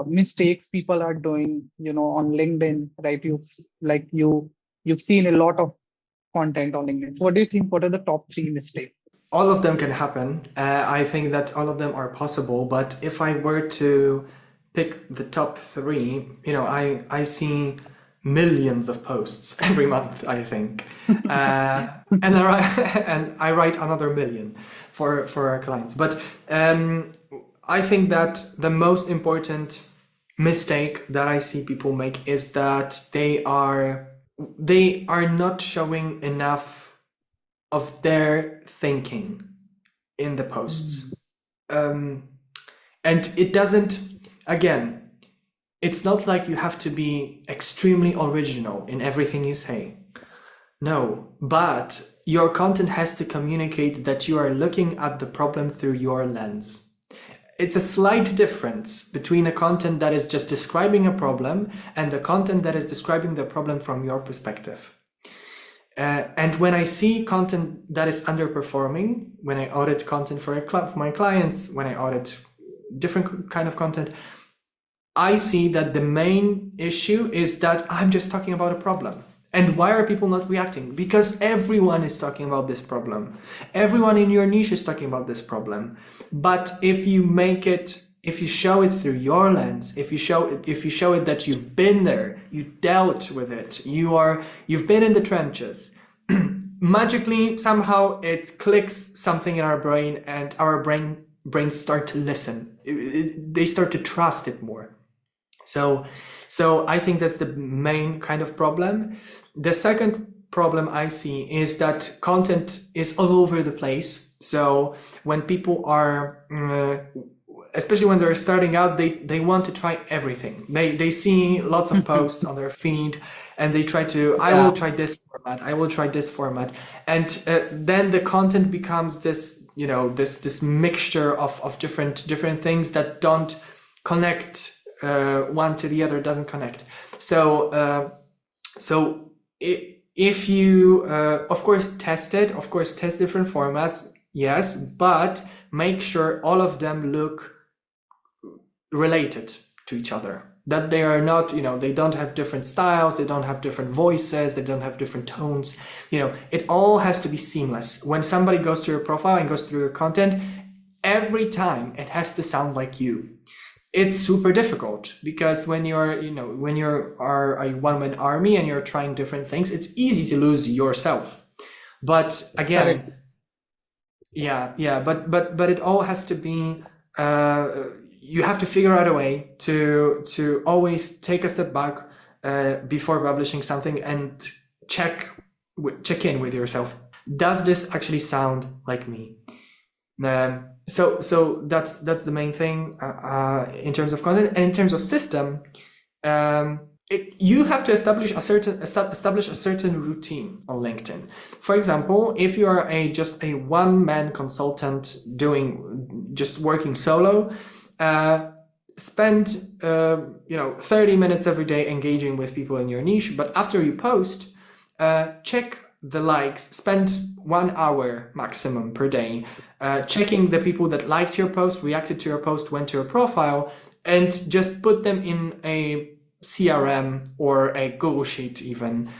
Speaker 1: mistakes people are doing on LinkedIn, right? You've seen a lot of content on LinkedIn. So what do you think? What are the top three mistakes?
Speaker 2: All of them can happen. I think that all of them are possible. But if I were to pick the top three, I see millions of posts every month, I think, and I write another million for our clients. But I think that the most important mistake that I see people make is that they are not showing enough of their thinking in the posts. Um, and it doesn't, again, it's not like you have to be extremely original in everything you say. No, but your content has to communicate that you are looking at the problem through your lens. It's a slight difference between a content that is just describing a problem and the content that is describing the problem from your perspective. And when I see content that is underperforming, when I audit content for my clients, when I audit different kind of content, I see that the main issue is that I'm just talking about a problem. And why are people not reacting? Because everyone is talking about this problem. Everyone in your niche is talking about this problem. But if you show it through your lens, if you show it that you've been there, you dealt with it, you've been in the trenches, magically somehow it clicks something in our brain, and our brains start to listen. They start to trust it more. So I think that's the main kind of problem. The second problem I see is that content is all over the place. So when people are, especially when they're starting out, they want to try everything. They see lots of posts on their feed, and they try to, I will
Speaker 1: Yeah,
Speaker 2: try this format, I will try this format. And then the content becomes this, this mixture of different things that don't connect. One to the other doesn't connect. So if you of course test it, of course test different formats, yes, but make sure all of them look related to each other, that they are not, they don't have different styles, they don't have different voices, they don't have different tones. It all has to be seamless. When somebody goes to your profile and goes through your content, every time it has to sound like you. It's super difficult because when when you're are a one-man army and you're trying different things, it's easy to lose yourself. But
Speaker 1: Correct.
Speaker 2: again, yeah, but it all has to be. You have to figure out a way to always take a step back before publishing something and check in with yourself. Does this actually sound like me? So that's the main thing in terms of content, and in terms of system. You have to establish a certain routine on LinkedIn. For example, if you are just a one-man consultant just working solo, spend 30 minutes every day engaging with people in your niche. But after you post, check the likes. Spend 1 hour maximum per day checking the people that liked your post, reacted to your post, went to your profile, and just put them in a CRM or a Google Sheet even,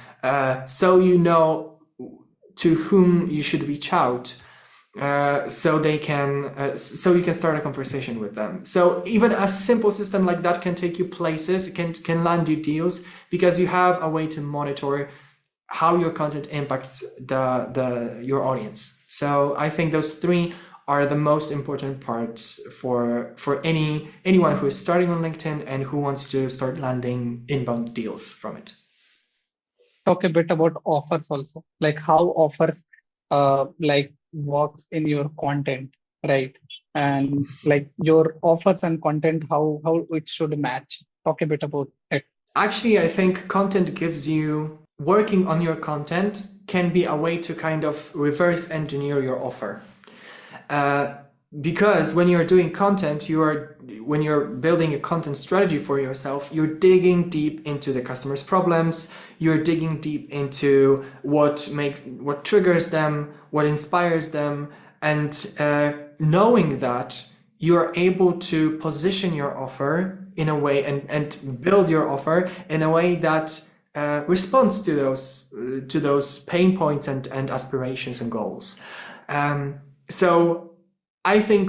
Speaker 2: so you know to whom you should reach out, so you can start a conversation with them. So even a simple system like that can take you places, can land you deals, because you have a way to monitor how your content impacts your audience. So I think those three are the most important parts for anyone who is starting on LinkedIn and who wants to start landing inbound deals from it.
Speaker 1: Talk a bit about offers also, like how offers like works in your content, right? And like your offers and content, how it should match. Talk a bit about it.
Speaker 2: Actually, I think content gives you, working on your content can be a way to kind of reverse engineer your offer. Because when you're doing content, when you're building a content strategy for yourself, you're digging deep into the customer's problems. You're digging deep into what triggers them, what inspires them, and knowing that you're able to position your offer in a way and build your offer in a way that responds to those pain points and aspirations and goals. So I think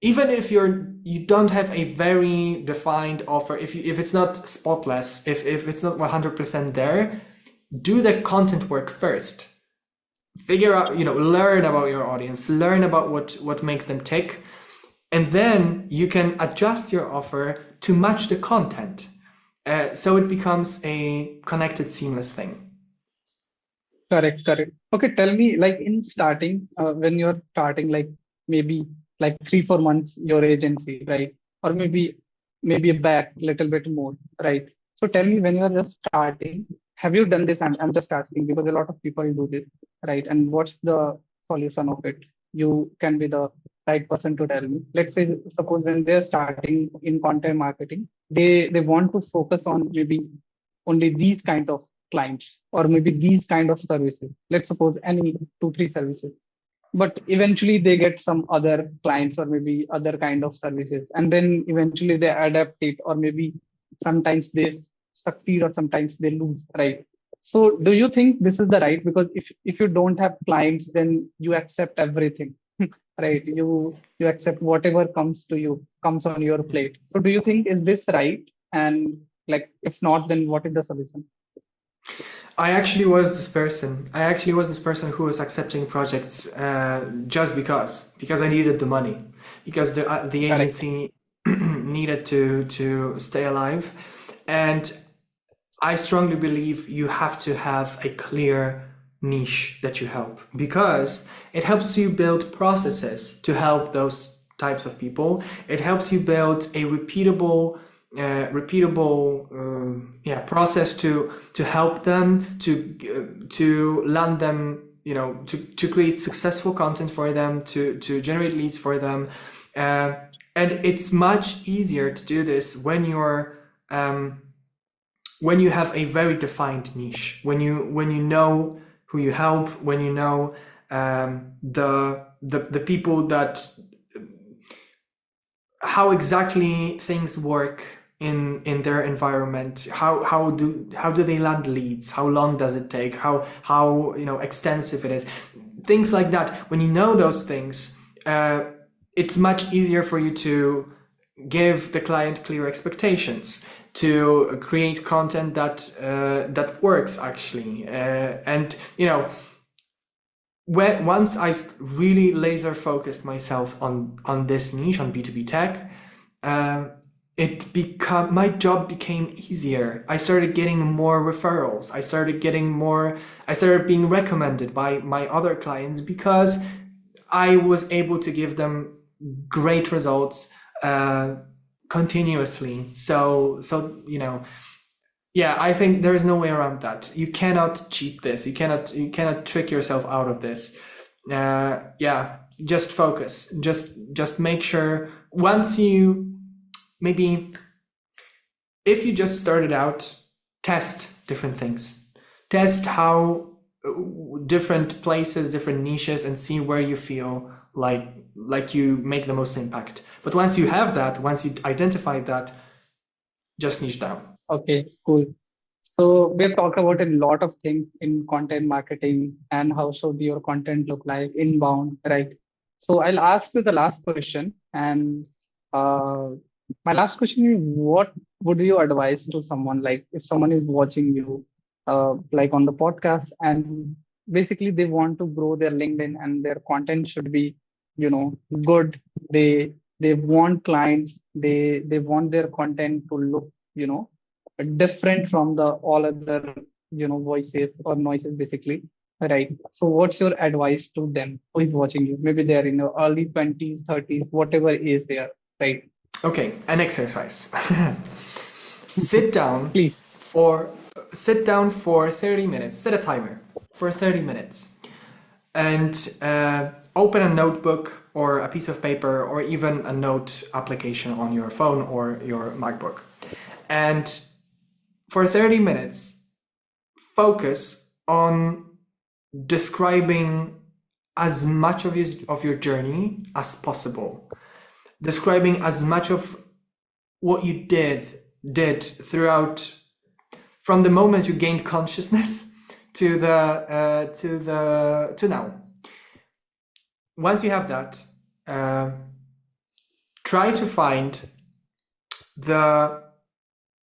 Speaker 2: even if you don't have a very defined offer, if it's not spotless, if it's not 100% there, do the content work first. Figure out, learn about your audience, learn about what makes them tick, and then you can adjust your offer to match the content. So it becomes a connected, seamless thing.
Speaker 1: Correct, correct. Okay, tell me, like in starting, when you're starting, like maybe like 3 4 months your agency, right? Or maybe a back little bit more, right? So tell me, when you're just starting, have you done this? I'm just asking because a lot of people do this, right? And what's the solution of it? You can be the right person to tell me. Let's say, suppose when they're starting in content marketing, they want to focus on maybe only these kind of clients or maybe these kind of services. Let's suppose any 2 3 services, but eventually they get some other clients or maybe other kind of services, and then eventually they adapt it, or maybe sometimes they succeed or sometimes they lose, right? So do you think this is the right? Because if you don't have clients, then you accept everything, right? You accept whatever comes on your plate. So do you think, is this right? And like, if not, then what is the solution?
Speaker 2: I actually was this person. Who was accepting projects just because I needed the money, because the
Speaker 1: Correct.
Speaker 2: agency needed to stay alive, and I strongly believe you have to have a clear niche that you help, because it helps you build processes to help those types of people. It helps you build a repeatable process to help them, to land them, to create successful content for them, to generate leads for them, and it's much easier to do this when you have a very defined niche, when you know who you help, when you know the people, that how exactly things work in their environment, how do they land leads, how long does it take, how extensive it is, things like that. When you know those things, it's much easier for you to give the client clear expectations, to create content that works actually. And once I really laser focused myself on this niche, on B2B tech, my job became easier. I started getting more referrals. I started being recommended by my other clients because I was able to give them great results continuously. So yeah, I think there is no way around that. You cannot cheat this. You cannot trick yourself out of this. Yeah, just focus. Just make sure once maybe if you just started out, test different things. Test how different places, different niches, and see where you feel like you make the most impact. But once you have that, once you identify that, just niche down.
Speaker 1: Okay, cool. So we've talked about a lot of things in content marketing and how should your content look like inbound, right? So I'll ask you the last question, and uh, my last question is, what would you advise to someone like if someone is watching you, like on the podcast, and basically they want to grow their LinkedIn and their content should be, good. They want clients. They want their content to look, different from the all other voices or noises basically, right? So what's your advice to them who is watching you? Maybe they're in your early 20s, 30s, whatever is there, right?
Speaker 2: Okay, an exercise. sit down
Speaker 1: Please.
Speaker 2: for sit down for 30 minutes. Set a timer for 30 minutes and open a notebook or a piece of paper or even a note application on your phone or your MacBook. And for 30 minutes, focus on describing as much of your journey as possible. Describing as much of what you did throughout, from the moment you gained consciousness to now. Once you have that, try to find the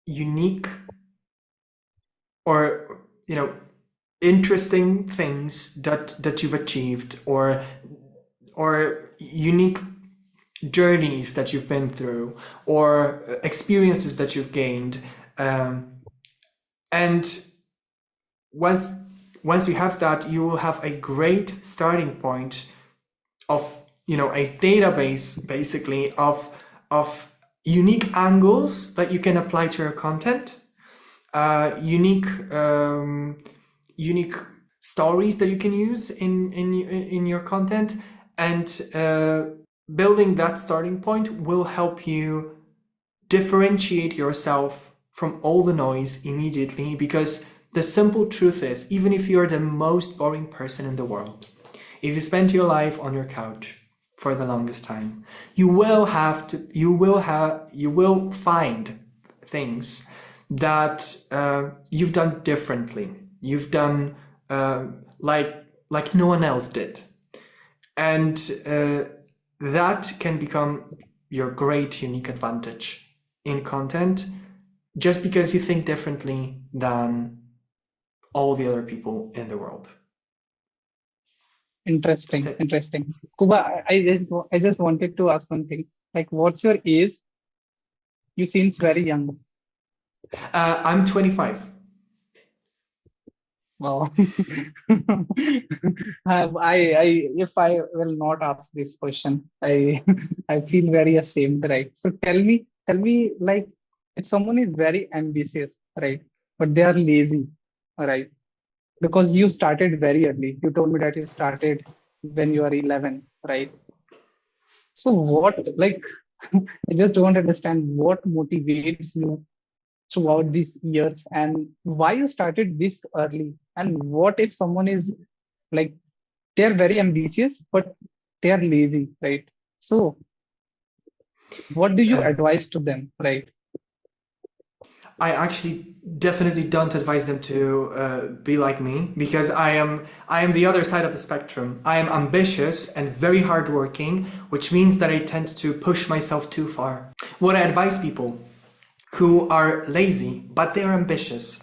Speaker 2: unique or interesting things that you've achieved or unique journeys that you've been through or experiences that you've gained, and once you have that, you will have a great starting point of a database basically of unique angles that you can apply to your content, unique stories that you can use in your content, and building that starting point will help you differentiate yourself from all the noise immediately, because the simple truth is, even if you're the most boring person in the world, if you spend your life on your couch for the longest time, you will find things that you've done differently. You've done like no one else did, and that can become your great unique advantage in content, just because you think differently than all the other people in the world.
Speaker 1: Interesting. Kuba, I just wanted to ask one thing. Like, what's your age? You seems very young.
Speaker 2: I'm 25.
Speaker 1: Wow. If I will not ask this question, I feel very ashamed, right? So tell me, like, if someone is very ambitious, right, but they are lazy, right? Because you started very early. You told me that you started when you are 11, right? So what, like, I just don't understand what motivates you throughout these years and why you started this early. And what if someone is like, they're very ambitious, but they're lazy, right? So what do you advise to them, right?
Speaker 2: I actually definitely don't advise them to be like me, because I am the other side of the spectrum. I am ambitious and very hardworking, which means that I tend to push myself too far. what I advise people who are lazy but they're ambitious,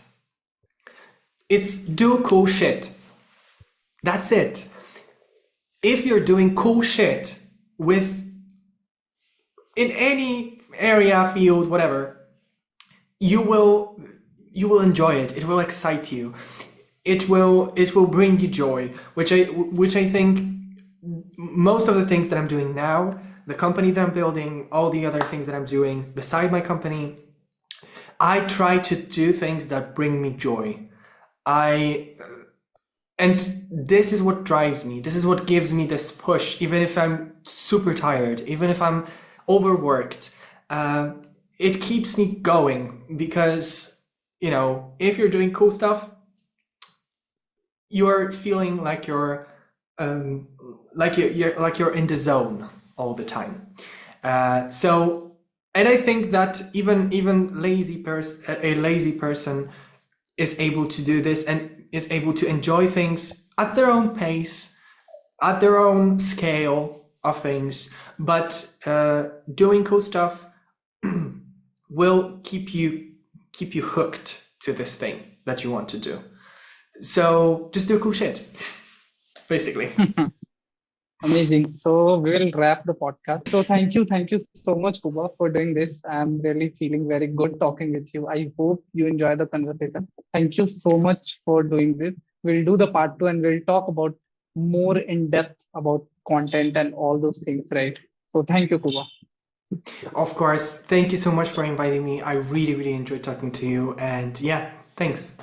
Speaker 2: it's do cool shit. That's it. If you're doing cool shit with in any area, field, whatever, you will enjoy it. It will excite you. It will bring you joy, which I think most of the things that I'm doing now, the company that I'm building, all the other things that I'm doing beside my company, I try to do things that bring me joy. And this is what drives me. This is what gives me this push, even if I'm super tired, even if I'm overworked. It keeps me going because, if you're doing cool stuff, you're feeling like you're you're in the zone all the time. And I think that even a lazy person is able to do this and is able to enjoy things at their own pace, at their own scale of things. But doing cool stuff will keep you hooked to this thing that you want to do. So just do cool shit, basically.
Speaker 1: Amazing. So we will wrap the podcast. So thank you so much, Kuba, for doing this. I'm really feeling very good talking with you. I hope you enjoy the conversation. Thank you so much for doing this. We'll do the part two and we'll talk about more in depth about content and all those things, right? So thank you, Kuba.
Speaker 2: Of course. Thank you so much for inviting me. I really, really enjoyed talking to you. And yeah, thanks.